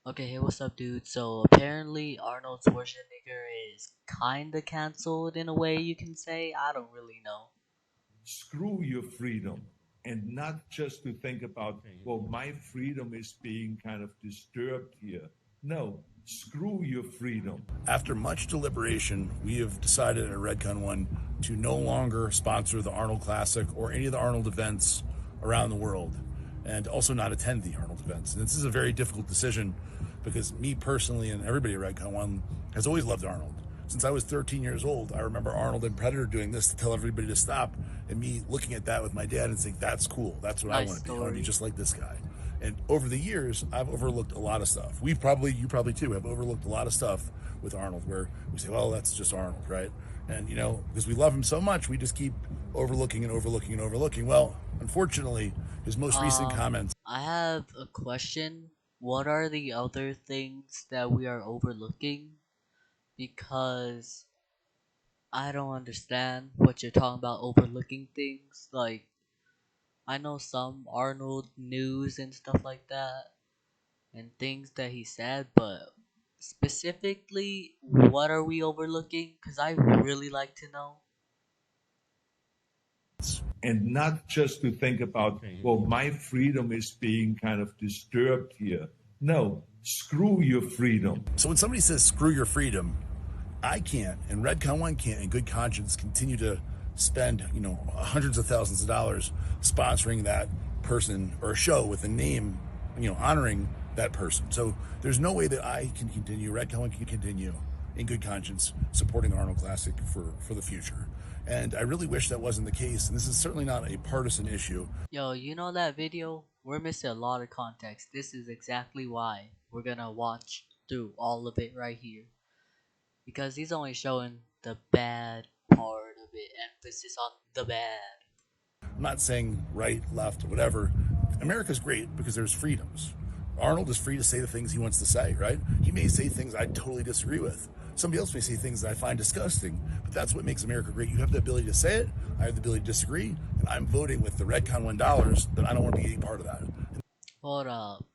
Okay, hey, what's up, dude? So apparently Arnold Schwarzenegger is kinda cancelled in a way you can say. I don't really know. Screw your freedom, and not just to think about, well, my freedom is being kind of disturbed here. No, screw your freedom. After much deliberation, we have decided at Redcon One to no longer sponsor the Arnold Classic or any of the Arnold events around the world, and also not attend the Arnold events. And this is a very difficult decision because me personally and everybody at Redcon One has always loved Arnold. Since I was 13 years old, I remember Arnold and Predator doing this to tell everybody to stop, and me looking at that with my dad and saying, "That's cool. That's what I Nice want to be. I want to be story. just like this guy." And over the years, I've overlooked a lot of stuff. You probably too, have overlooked a lot of stuff with Arnold where we say, well, that's just Arnold, right? And, because we love him so much, we just keep overlooking and overlooking and overlooking. Well, unfortunately, his most recent comments. I have a question. What are the other things that we are overlooking? Because I don't understand what you're talking about overlooking things. Like, I know some Arnold news and stuff like that, and things that he said, but specifically, what are we overlooking? Because I really like to know. And not just to think about, well, my freedom is being kind of disturbed here. No, screw your freedom. So when somebody says, screw your freedom, I can't, and Redcon One can't, in good conscience, continue to spend, hundreds of thousands of dollars sponsoring that person or a show with a name, honoring that person. So there's no way that I can continue, Redcon One can continue, in good conscience, supporting the Arnold Classic for the future. And I really wish that wasn't the case. And this is certainly not a partisan issue. Yo, you know that video? We're missing a lot of context. This is exactly why we're gonna watch through all of it right here. Because he's only showing the bad part of it, emphasis on the bad. I'm not saying right, left, whatever. America's great because there's freedoms. Arnold is free to say the things he wants to say, right? He may say things I totally disagree with. Somebody else may say things that I find disgusting, but that's what makes America great. You have the ability to say it, I have the ability to disagree, and I'm voting with the Redcon $1 that I don't want to be any part of that. Hold up.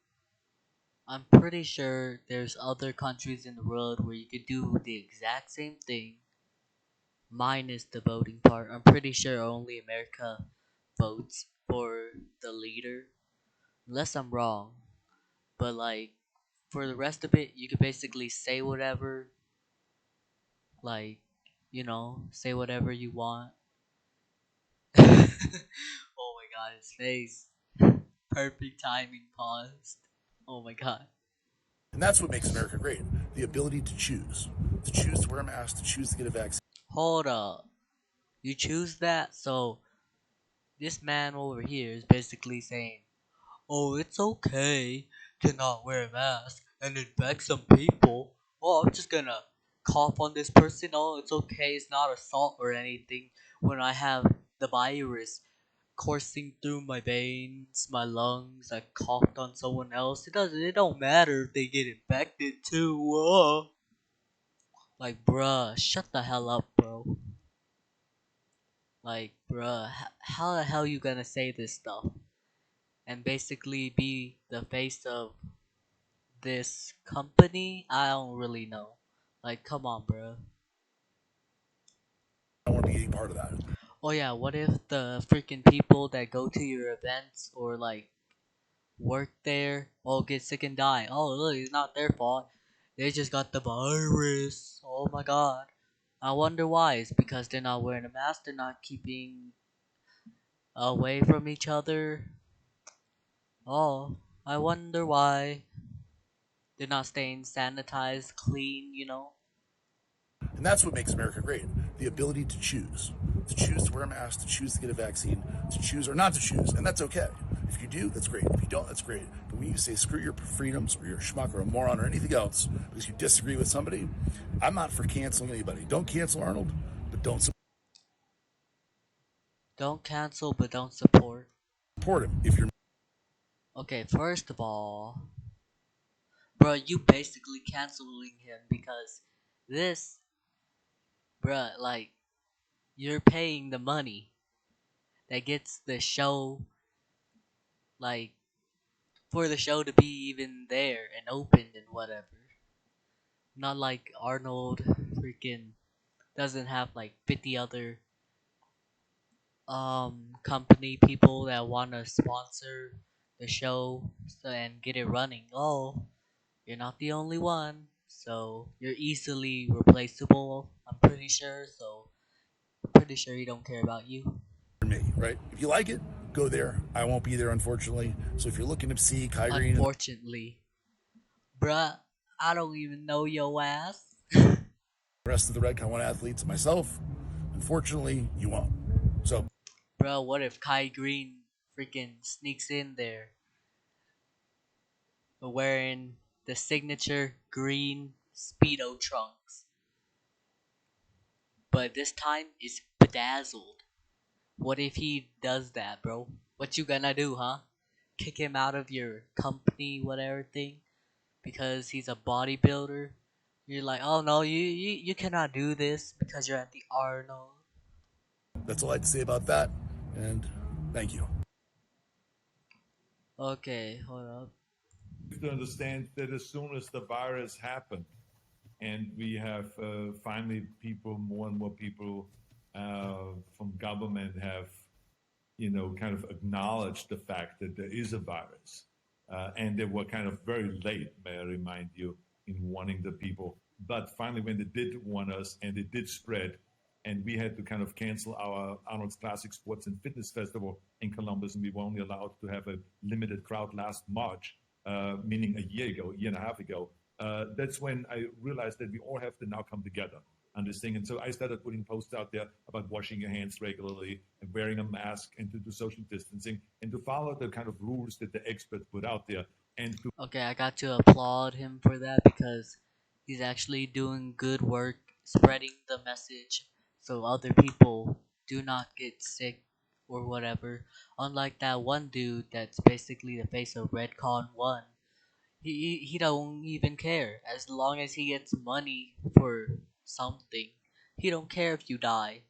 I'm pretty sure there's other countries in the world where you could do the exact same thing minus the voting part. I'm pretty sure only America votes for the leader. Unless I'm wrong. But like for the rest of it, you could basically say whatever, like, say whatever you want. Oh my god, his face. Perfect timing paused. Oh my god. And that's what makes America great. The ability to choose to wear a mask, to choose to get a vaccine. Hold up. You choose that? So this man over here is basically saying, oh, it's okay to not wear a mask and infect some people. Oh, I'm just gonna cough on this person. Oh, it's okay. It's not assault or anything. When I have the virus coursing through my veins, my lungs, I coughed on someone else. It don't matter if they get infected too. Whoa. Like, bruh, shut the hell up, bro. Like, bruh, how the hell you gonna say this stuff and basically be the face of this company? I don't really know. Like, come on, bro. I don't want to be any part of that. Oh yeah, what if the freaking people that go to your events or like work there all get sick and die? Oh, look, it's not their fault. They just got the virus. Oh my god. I wonder why. It's because they're not wearing a mask. They're not keeping away from each other. Oh, I wonder why they're not staying sanitized, clean. And that's what makes America great. The ability to choose to wear a mask, to choose to get a vaccine, to choose or not to choose. And that's okay. If you do, that's great. If you don't, that's great. But when you say screw your freedoms or you're a schmuck or a moron or anything else because you disagree with somebody, I'm not for canceling anybody. Don't cancel Arnold, but don't Don't cancel, but don't support. support him if you're. Okay, first of all, bro, you basically canceling him because this, bro, like, you're paying the money that gets the show, like, for the show to be even there and opened and whatever. Not like Arnold freaking doesn't have like 50 other company people that want to sponsor the show and get it running. Oh, you're not the only one, so you're easily replaceable. I'm pretty sure. So I'm pretty sure he don't care about you. Me, right? If you like it, go there. I won't be there, unfortunately. So if you're looking to see Kai Green and Unfortunately, bruh, I don't even know your ass. the rest of the Redcon One athletes, myself, unfortunately, you won't. So Bro, what if Kai Green freaking sneaks in there wearing the signature green Speedo trunks? But this time it's bedazzled. What if he does that, bro? What you gonna do, huh? Kick him out of your company, whatever thing, because he's a bodybuilder? You're like, oh no, you cannot do this because you're at the Arnold. that's all I had to say about that. And thank you. Okay, hold up. You have to understand that as soon as the virus happened, and we have finally people, more and more people from government have, kind of acknowledged the fact that there is a virus. And they were kind of very late, may I remind you, in warning the people. But finally, when they did warn us and it did spread, and we had to kind of cancel our Arnold's Classic Sports and Fitness Festival in Columbus, and we were only allowed to have a limited crowd last March, meaning a year and a half ago. That's when I realized that we all have to now come together on this thing. And so I started putting posts out there about washing your hands regularly and wearing a mask and to do social distancing and to follow the kind of rules that the experts put out there and to Okay, I got to applaud him for that because he's actually doing good work spreading the message so other people do not get sick or whatever. Unlike that one dude that's basically the face of Redcon 1. He don't even care as long as he gets money for something. He don't care if you die.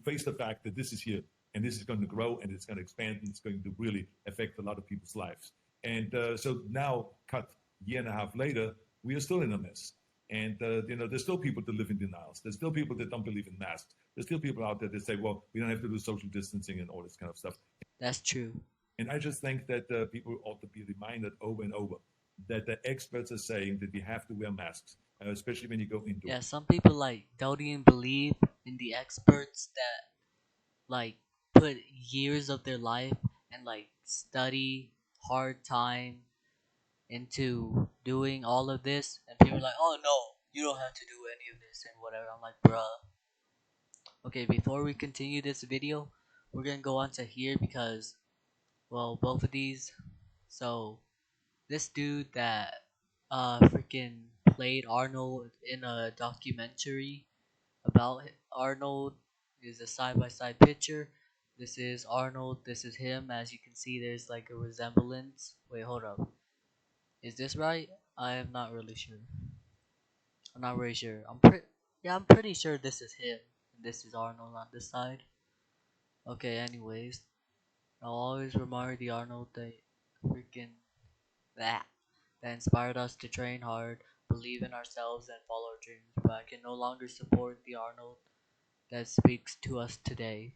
face the fact that this is here and this is going to grow and it's going to expand and it's going to really affect a lot of people's lives. And so now, cut year and a half later, we are still in a mess. And there's still people that live in denials. There's still people that don't believe in masks. There's still people out there that say, well, we don't have to do social distancing and all this kind of stuff. That's true. And I just think that people ought to be reminded over and over that the experts are saying that we have to wear masks, especially when you go indoors. Yeah, some people like don't even believe in the experts that like put years of their life and like study hard time into doing all of this, and people are like, oh no, you don't have to do any of this and whatever. I'm like, bruh. Okay, before we continue this video, we're gonna go on to here because, well, both of these. So this dude that freaking played Arnold in a documentary about Arnold is a side by side picture. This is Arnold, this is him. As you can see, there's like a resemblance. Wait, hold up. Is this right? I am not really sure. I'm not really sure. Yeah, I'm pretty sure this is him. And this is Arnold on this side. Okay, anyways. I'll always remember the Arnold that freaking that that inspired us to train hard, believe in ourselves, and follow our dreams. But I can no longer support the Arnold that speaks to us today.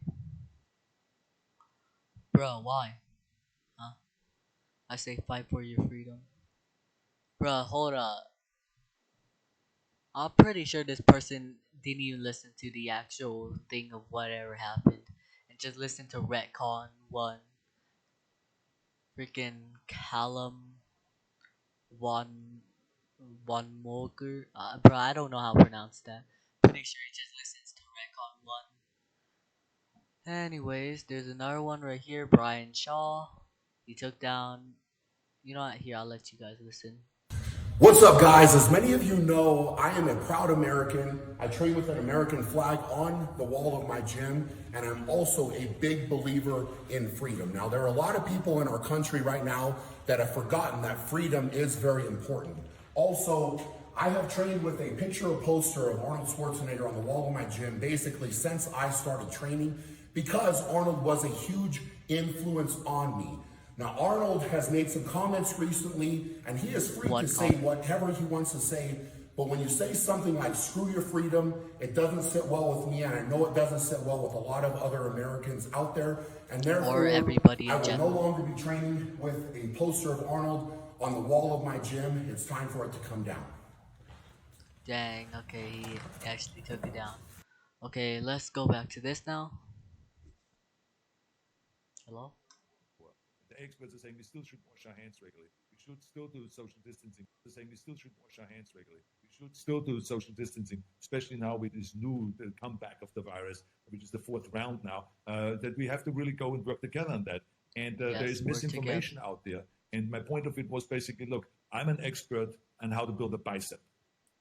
Bro, why? Huh? I say fight for your freedom. Bro, hold up. I'm pretty sure this person didn't even listen to the actual thing of whatever happened and just listen to Retcon 1. Freaking Callum One Molger. Bro, I don't know how to pronounce that. Pretty sure he just listens to Retcon 1. Anyways, there's another one right here, Brian Shaw. He took down. You know what? Here, I'll let you guys listen. what's up, guys? As many of you know, I am a proud American. I train with an American flag on the wall of my gym, and I'm also a big believer in freedom. Now, there are a lot of people in our country right now that have forgotten that freedom is very important. Also, I have trained with a picture or poster of Arnold Schwarzenegger on the wall of my gym basically since I started training because Arnold was a huge influence on me. Now, Arnold has made some comments recently, and he is free to What say comment? whatever he wants to say. But when you say something like screw your freedom, it doesn't sit well with me, and I know it doesn't sit well with a lot of other Americans out there. And Or therefore, everybody I in will no general? longer be training with a poster of Arnold on the wall of my gym. It's time for it to come down. Dang, okay, he actually took it down. Okay, let's go back to this now. Hello? The experts are saying we still should wash our hands regularly. We should still do social distancing. They're saying we still should wash our hands regularly. We should still do social distancing, especially now with this new the comeback of the virus, which is the fourth round now. That we have to really go and work together on that. And there Yes, is we're together. misinformation out there. And my point of it was basically, look, I'm an expert on how to build a bicep.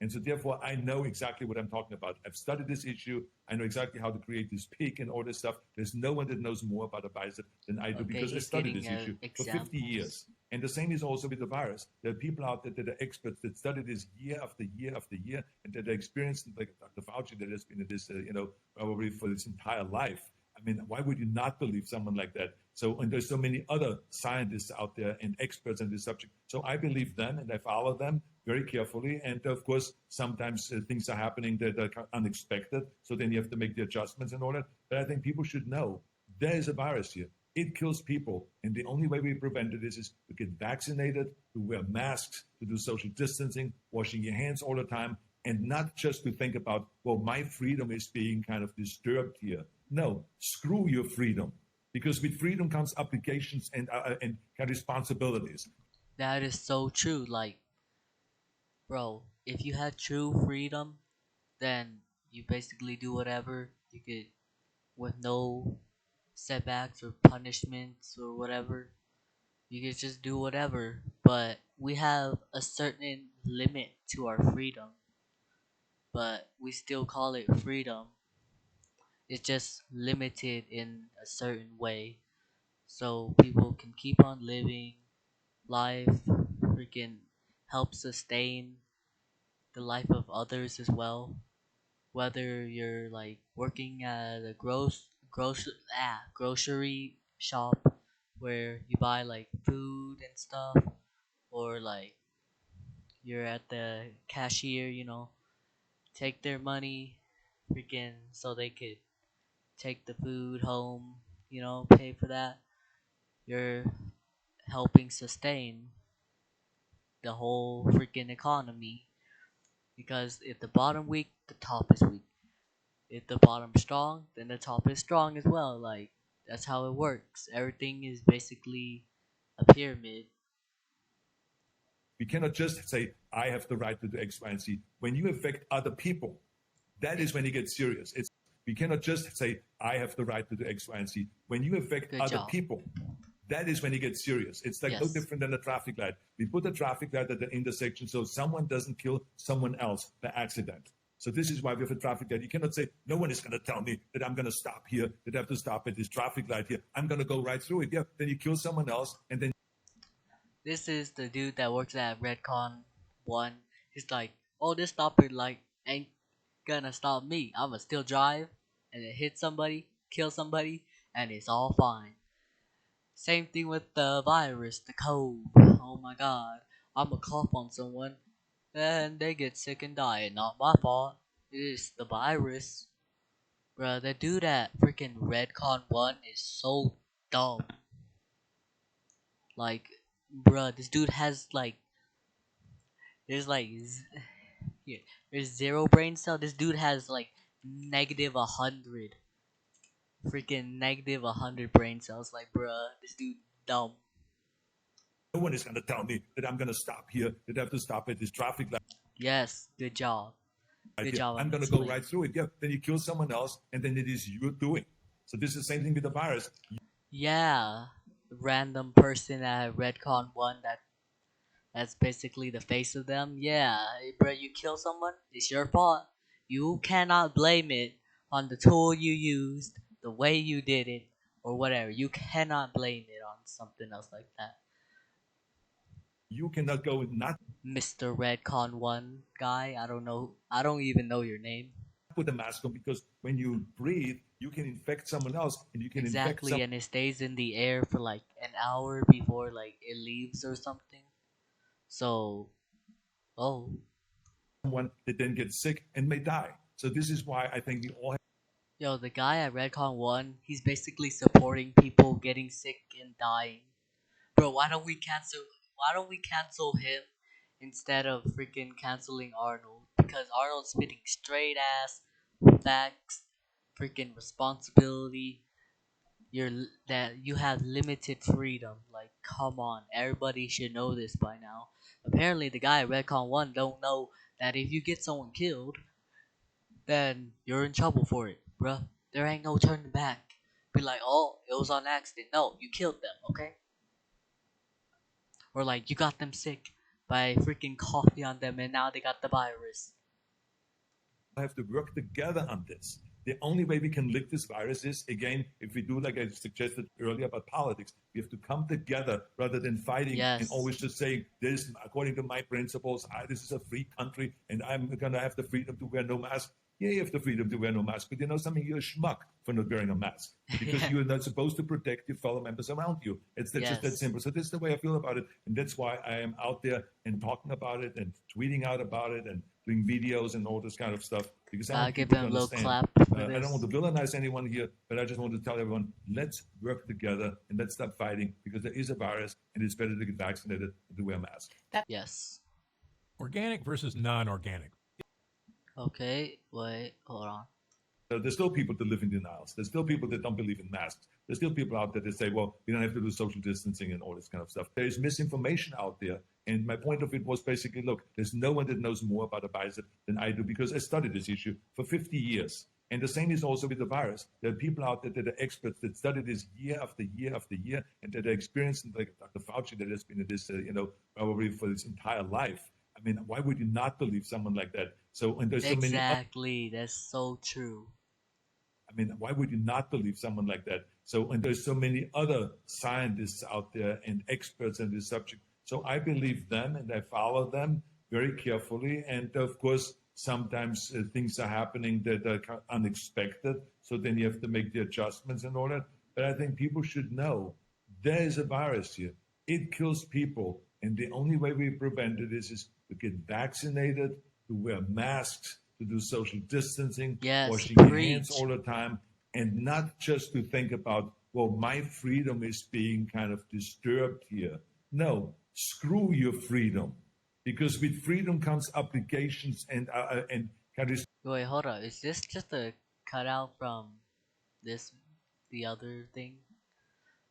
And so therefore, I know exactly what I'm talking about. I've studied this issue. I know exactly how to create this peak and all this stuff. There's no one that knows more about a bicep than I do Okay, because I he's studied getting this issue for 50 examples. years. And the same is also with the virus. There are people out there that are experts that study this year after year after year, and that are experienced, like Dr. Fauci, that has been in this, probably for his entire life. I mean, why would you not believe someone like that? So, and there's so many other scientists out there and experts on this subject. So I believe them and I follow them very carefully. And of course, sometimes things are happening that are unexpected. So then you have to make the adjustments and all that. But I think people should know there is a virus here. It kills people. And the only way we prevent it is to get vaccinated, to wear masks, to do social distancing, washing your hands all the time, and not just to think about, well, my freedom is being kind of disturbed here. No, screw your freedom. Because with freedom comes obligations and responsibilities. That is so true. Like, bro, if you had true freedom, then you basically do whatever you could with no setbacks or punishments or whatever. You could just do whatever. But we have a certain limit to our freedom, but we still call it freedom. It's just limited in a certain way so people can keep on living life, freaking help sustain the life of others as well. Whether you're like working at a grocery shop where you buy like food and stuff, or like you're at the cashier, take their money, freaking, so they could take the food home, pay for that. You're helping sustain the whole freaking economy because if the bottom weak, the top is weak. If the bottom's strong, then the top is strong as well. Like that's how it works. Everything is basically a pyramid. We cannot just say, I have the right to do X, Y, and Z. When you affect other people, that is when it gets serious. We cannot just say, I have the right to do X, Y, and Z. When you affect Good other job. people, that is when it gets serious. It's like no Yes. different than a traffic light. We put a traffic light at the intersection so someone doesn't kill someone else by accident. So this is why we have a traffic light. You cannot say, no one is going to tell me that I'm going to stop here, that I have to stop at this traffic light here. I'm going to go right through it. Yeah, then you kill someone else, and then This is the dude that works at Redcon 1. He's like, oh, this stopper light ain't gonna stop me. I'ma still drive and then hit somebody, kill somebody, and it's all fine. Same thing with the virus, the cold. Oh my god. I'ma cough on someone and they get sick and die. Not my fault. It's the virus. Bruh, the dude at freaking Redcon 1 is so dumb. Like, bruh, this dude has like, there's like, yeah, there's zero brain cell. This dude has like negative 100. Freaking negative 100 brain cells. Like, bruh, this dude dumb. no one is going to tell me that I'm going to stop here, that I have to stop at this traffic light Yes, good job. Good here. job I'm on going to go explaining. right through it. Yeah, then you kill someone else, and then it is you doing. So this is the same thing with the virus. Yeah, random person at Redcon 1 that's basically the face of them. Yeah, bro, you kill someone, it's your fault. You cannot blame it on the tool you used, the way you did it, or whatever. You cannot blame it on something else like that. You cannot go not Mr. Redcon 1 guy, I don't know. I don't even know your name. put a mask on because when you breathe, you can infect someone else, and you can infect Exactly, and it stays in the air for like an hour before like it leaves or something. So, oh, someone that then gets sick and may die. So this is why I think we all yo, the guy at Redcon 1, he's basically supporting people getting sick and dying. Bro, why don't we cancel him instead of freaking canceling Arnold? Because Arnold's spitting straight ass facts, freaking responsibility. That you have limited freedom. Like, come on, everybody should know this by now. Apparently, the guy at Redcon 1 don't know that if you get someone killed, then you're in trouble for it, bruh. There ain't no turning back. Be like, oh, it was on accident. No, you killed them, okay? Or like, you got them sick by freaking coughing on them and now they got the virus. have to work together on this. The only way we can lick this virus is, again, if we do like I suggested earlier about politics, we have to come together rather than fighting and Yes. always just saying, this, according to my principles, this is a free country and I'm going to have the freedom to wear no mask. Yeah, you have the freedom to wear no mask, but you know something, you're a schmuck for not wearing a mask because Yeah. you're not supposed to protect your fellow members around you. It's that's just that Yes. simple. So this is the way I feel about it, and that's why I am out there and talking about it and tweeting out about it and doing videos and all this kind of stuff because I Gotta want give people him to a little understand. clap for I don't want this. to villainize anyone here, but I just want to tell everyone, let's work together and let's stop fighting because there is a virus and it's better to get vaccinated than to wear a mask. Yes. Organic versus non-organic. Okay, wait, hold on. There's still people that live in denials. There's still people that don't believe in masks. There's still people out there that say, well, you don't have to do social distancing and all this kind of stuff. There's misinformation out there. And my point of it was basically, look, there's no one that knows more about the virus than I do because I studied this issue for 50 years. And the same is also with the virus. There are people out there that are experts that study this year after year after year and that are experienced, like Dr. Fauci that has been in this, probably for his entire life. I mean, why would you not believe someone like that? So, and there's so many Exactly, that's so true. I mean, why would you not believe someone like that? So, and there's so many other scientists out there and experts in this subject. So I believe them and I follow them very carefully. And of course, sometimes things are happening that are unexpected. So then you have to make the adjustments and all that. But I think people should know there is a virus here. It kills people. And the only way we prevent it is to get vaccinated, to wear masks, to do social distancing, Yes, washing your hands preach. all the time, and not just to think about, well, my freedom is being kind of disturbed here. No, screw your freedom, because with freedom comes obligations and kind of Wait, hold on. Is this just a cutout from this, the other thing?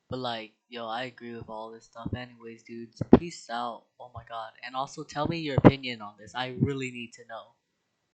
But like, yo, I agree with all this stuff. Anyways, dudes, peace out. Oh my god. And also tell me your opinion on this. I really need to know.